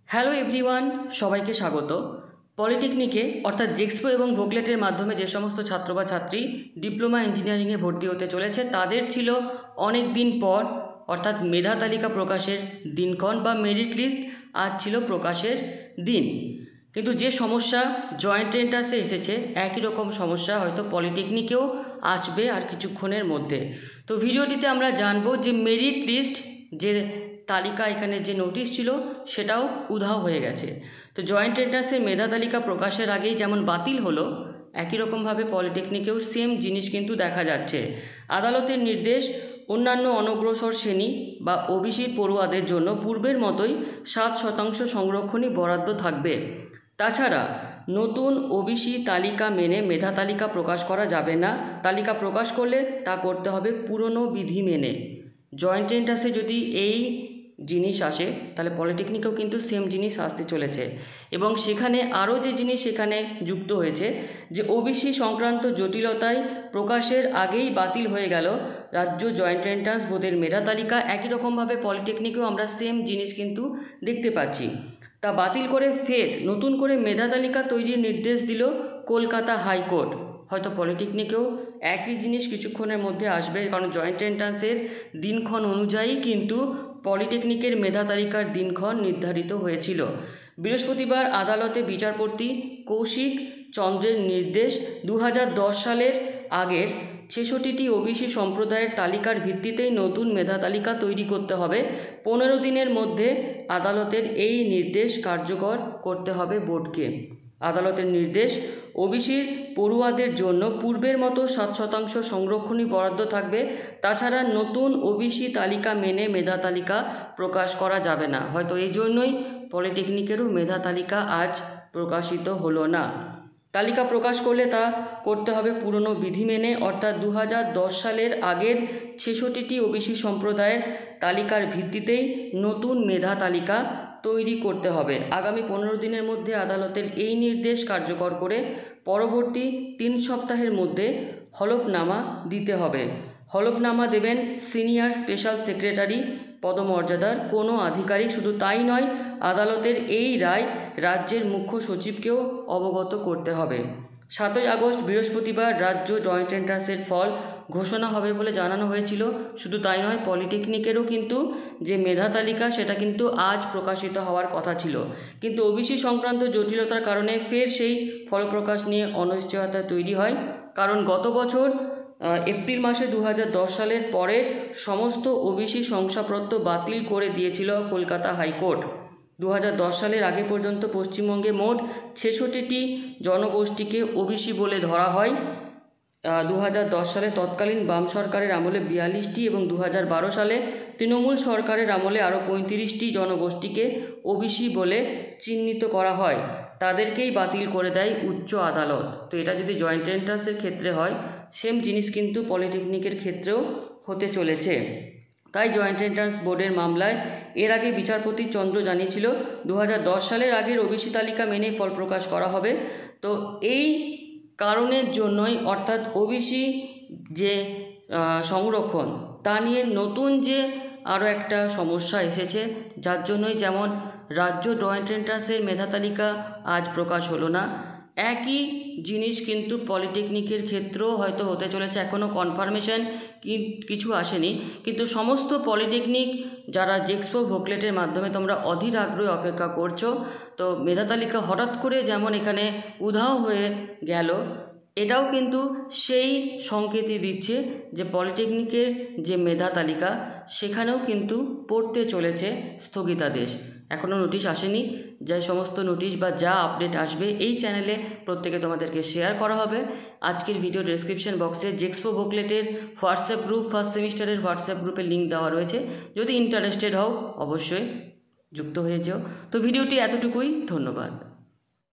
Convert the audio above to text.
Hello everyone, সবাইকে স্বাগত। পলিটেকনিকে অর্থাৎ জেক্সপো এবং ভোকলেটের মাধ্যমে যে সমস্ত ছাত্র বা ছাত্রী ডিপ্লোমা ইঞ্জিনিয়ারিংয়ে ভর্তি হতে চলেছে তাদের ছিল অনেক দিন পর অর্থাৎ মেধা তালিকা প্রকাশের দিনক্ষণ বা মেরিট লিস্ট আজ ছিল প্রকাশের দিন। কিন্তু যে সমস্যা জয়েন্ট এন্ট্রান্সে এসেছে একই রকম সমস্যা হয়তো পলিটেকনিকেও আসবে আর কিছুক্ষণের মধ্যে। তো ভিডিওটিতে আমরা জানবো যে মেরিট লিস্ট যে তালিকা এখানে যে নোটিশ ছিল সেটাও উধাও হয়ে গেছে। তো জয়েন্ট এন্ট্রান্সের মেধা তালিকা প্রকাশের আগেই যেমন বাতিল হলো একই রকমভাবে পলিটেকনিকেও সেম জিনিস কিন্তু দেখা যাচ্ছে। আদালতের নির্দেশ, অন্যান্য অনগ্রসর শ্রেণী বা ওবিসির পড়ুয়াদের জন্য পূর্বের মতোই 7% সংরক্ষণই বরাদ্দ থাকবে। তাছাড়া নতুন ওবিসি তালিকা মেনে মেধা তালিকা প্রকাশ করা যাবে না। তালিকা প্রকাশ করলে তা করতে হবে পুরনো বিধি মেনে। জয়েন্ট এন্ট্রান্সে যদি এই জিনিস আসে তাহলে পলিটেকনিকেও কিন্তু সেম জিনিস আসতে চলেছে। এবং সেখানে আরও যে জিনিস সেখানে যুক্ত হয়েছে যে ওবিসি সংক্রান্ত জটিলতায় প্রকাশের আগেই বাতিল হয়ে গেল রাজ্য জয়েন্ট এন্ট্রান্স বোর্ডের মেধা তালিকা। একই রকমভাবে পলিটেকনিকেও আমরা সেম জিনিস কিন্তু দেখতে পাচ্ছি। তা বাতিল করে ফের নতুন করে মেধা তালিকা তৈরির নির্দেশ দিল কলকাতা হাইকোর্ট। হয়তো পলিটেকনিকেও একই জিনিস কিছুক্ষণের মধ্যে আসবে, কারণ জয়েন্ট এন্ট্রান্সের দিনক্ষণ অনুযায়ী কিন্তু পলিটেকনিকের মেধা তালিকার দিনক্ষণ নির্ধারিত হয়েছিল। বৃহস্পতিবার আদালতে বিচারপতি কৌশিক চন্দ্রের নির্দেশ 2010 সালের আগের 66টি ওবিসি সম্প্রদায়ের তালিকার ভিত্তিতেই নতুন মেধা তালিকা তৈরি করতে হবে। 15 দিনের মধ্যে আদালতের এই নির্দেশ কার্যকর করতে হবে বোর্ডকে। আদালতের নির্দেশ, ওবিসির পড়ুয়াদের জন্য পূর্বের মতো 7% সংরক্ষণই বরাদ্দ থাকবে। তাছাড়া নতুন ওবিসি তালিকা মেনে মেধা তালিকা প্রকাশ করা যাবে না। হয়তো এই জন্যই পলিটেকনিকেরও মেধা তালিকা আজ প্রকাশিত হলো না। তালিকা প্রকাশ করলে তা করতে হবে পুরনো বিধি মেনে, অর্থাৎ 2010 সালের আগের 66টি ওবিসি সম্প্রদায়ের তালিকার ভিত্তিতেই নতুন মেধা তালিকা তৈরি করতে হবে। আগামী 15 দিনের মধ্যে আদালতের এই নির্দেশ কার্যকর করে পরবর্তী 3 সপ্তাহের মধ্যে হলফনামা দিতে হবে। হলফনামা দেবেন সিনিয়র স্পেশাল সেক্রেটারি পদমর্যাদার কোনো আধিকারিক। শুধু তাই নয়, আদালতের এই রায় রাজ্যের মুখ্য সচিবকেও অবগত করতে হবে। 7ই আগস্ট বৃহস্পতিবার রাজ্য জয়েন্ট এন্ট্রান্সের ফল ঘোষণা হবে বলে জানানো হয়েছিল। শুধু তাই নয়, পলিটেকনিকেরও কিন্তু যে মেধা তালিকা সেটা কিন্তু আজ প্রকাশিত হওয়ার কথা ছিল, কিন্তু ওবিসি সংক্রান্ত জটিলতার কারণে ফের সেই ফলপ্রকাশ নিয়ে অনিশ্চয়তা তৈরি হয়। কারণ গত বছর এপ্রিল মাসে 2010 সালের পরের সমস্ত ওবিসি শংসাপত্র বাতিল করে দিয়েছিল কলকাতা হাইকোর্ট। 2010 সালের আগে পর্যন্ত পশ্চিমবঙ্গে মোট 66টি জনগোষ্ঠীকে ওবিসি বলে ধরা হয়। 2010 সালে তৎকালীন বাম সরকারের আমলে 42টি এবং 2012 সালে তৃণমূল সরকারের আমলে আরও 35টি জনগোষ্ঠীকে ওবিসি বলে চিহ্নিত করা হয়। তাদেরকেই বাতিল করে দেয় উচ্চ আদালত। তো এটা যদি জয়েন্ট এন্ট্রান্সের ক্ষেত্রে হয়, সেম জিনিস কিন্তু পলিটেকনিকের ক্ষেত্রেও হতে চলেছে। তাই জয়েন্ট এন্ট্রান্স বোর্ডের মামলায় এর আগে বিচারপতি চন্দ্র জানিয়েছিল 2010 সালের আগের ওবিসি তালিকা মেনে ফল প্রকাশ করা হবে। তো এই কারণের জন্যই, অর্থাৎ ওবিসি যে সংরক্ষণ তা নিয়ে নতুন যে আরও একটা সমস্যা এসেছে, যার জন্যই যেমন রাজ্য জয়েন্ট এন্ট্রান্সের মেধা তালিকা আজ প্রকাশ হলো না, একই জিনিস কিন্তু পলিটেকনিকের ক্ষেত্রেও হয়তো হতে চলেছে। এখনও কনফার্মেশন কিছু আসেনি, কিন্তু সমস্ত পলিটেকনিক যারা জেক্সপো ভোকলেটের মাধ্যমে তোমরা অধীর আগ্রহে অপেক্ষা করছো, তো মেধা তালিকা হঠাৎ করে যেমন এখানে উধাও হয়ে গেল, এটাও কিন্তু সেই সংকেতই দিচ্ছে যে পলিটেকনিকের যে মেধা তালিকা সেখানেও কিন্তু পড়তে চলেছে স্থগিতাদেশ। এখনও নোটিশ আসেনি। যে সমস্ত নোটিশ বা যা আপডেট আসবে এই চ্যানেলে প্রত্যেকে তোমাদেরকে শেয়ার করা হবে। আজকের ভিডিও ডেসক্রিপশন বক্সে জেক্সপো ভোকলেটের হোয়াটসঅ্যাপ গ্রুপ, ফার্স্ট সেমিস্টারের হোয়াটসঅ্যাপ গ্রুপের লিঙ্ক দেওয়া রয়েছে। যদি ইন্টারেস্টেড হও অবশ্যই যুক্ত হয়ে যাও। তো ভিডিওটি এতটুকুই, ধন্যবাদ।